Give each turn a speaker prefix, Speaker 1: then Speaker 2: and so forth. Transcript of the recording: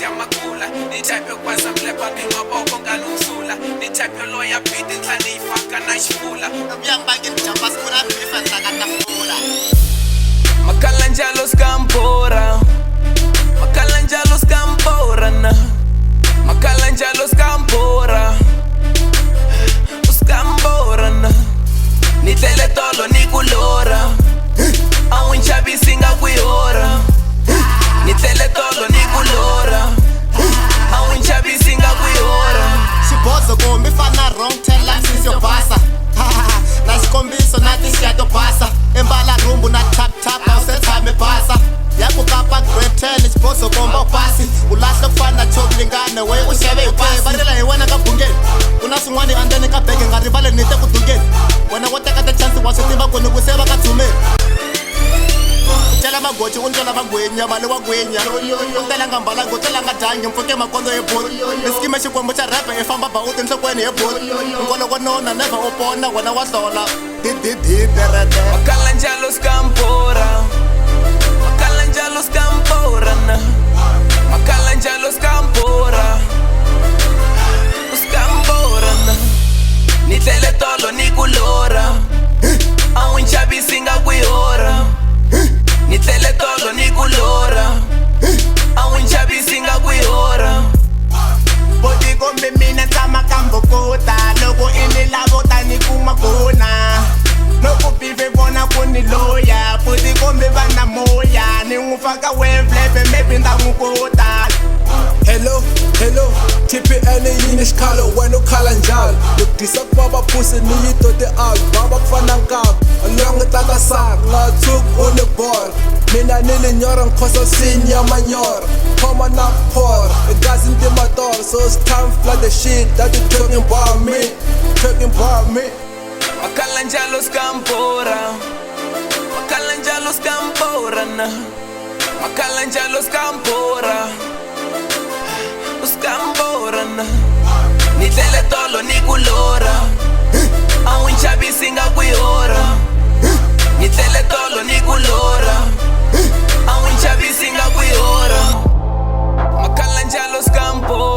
Speaker 1: siyamakula ni type yokwaza mlepa ngingoboko ngalumsula ni type yoloya beat inhlani ifaka nayishula
Speaker 2: Uyangibanga njamba sifuna beef ngakatafula
Speaker 1: Makhalanjalo skampora Makhalanjalo skampora na Makhalanjalo skampora Uskambora na Nitele tolo nikulora Awunchabisi ngakwihora Nitele tolo nikulora Awunchabisi ngakwihora
Speaker 2: Xibozo kumbe fana wrong tell life is your basa Na xikombiso na tixato basa Embala rumbu na tap tap awusetshame basa Yakukapa grade 10 xibozo komba upasi Ulahla kufana chokulingane we uxeve hikwai Varila hi wena ka bungeni Kuna swin'wani andeni ka bege nga rivale nite ku dungeni Wena wo teka ta chance wa swi tiva ku ni ku seva ka tsumeni Tela magoji untola vagwenya mali wa gwenya Untela nga mbala go tela nga dangi mfuke makondo he bot Iskime xikwembu xa rap e famba ba uti nhlokweni he bot Nkolo wa nona never upona wena wa hlola Di-di-di-di-di-di
Speaker 1: Makhalanjalo skampora Makhalanjalo skampora na Makhalanjalo skampora Uskambora na Nitele tolo nikulora Awunchabisi ngakwihora Nitele tolo nikulora Awunchabisi ngakwihora
Speaker 2: Bodi kombe mina tama kambokota Loko inilavo tani kumakona Loko bive bona kuni loya Bodi kombe vana moya Ni ngufaka wavelepe maybe nda ngukota
Speaker 3: Hello, hello, TPN yini xikhalo wena ukhala njalo Lokudisa kubaba phusi niyito ti-out Baba kufana nkabo Alonge takasak nga tsuk unibor Mina nilinyora nkhosa sinya manyora Khoma na khora Igazi ntimator So it's time for the shit that you talking about me Talking about me
Speaker 1: Makhalanjalo skampora Makhalanjalo skampora na Makhalanjalo skampora Uskambora na Nitele tolo nikulora Awunchabisi ngakwihora Nitele tolo nikulora Awunchabisi ngakwihora Makhalanjalo skampora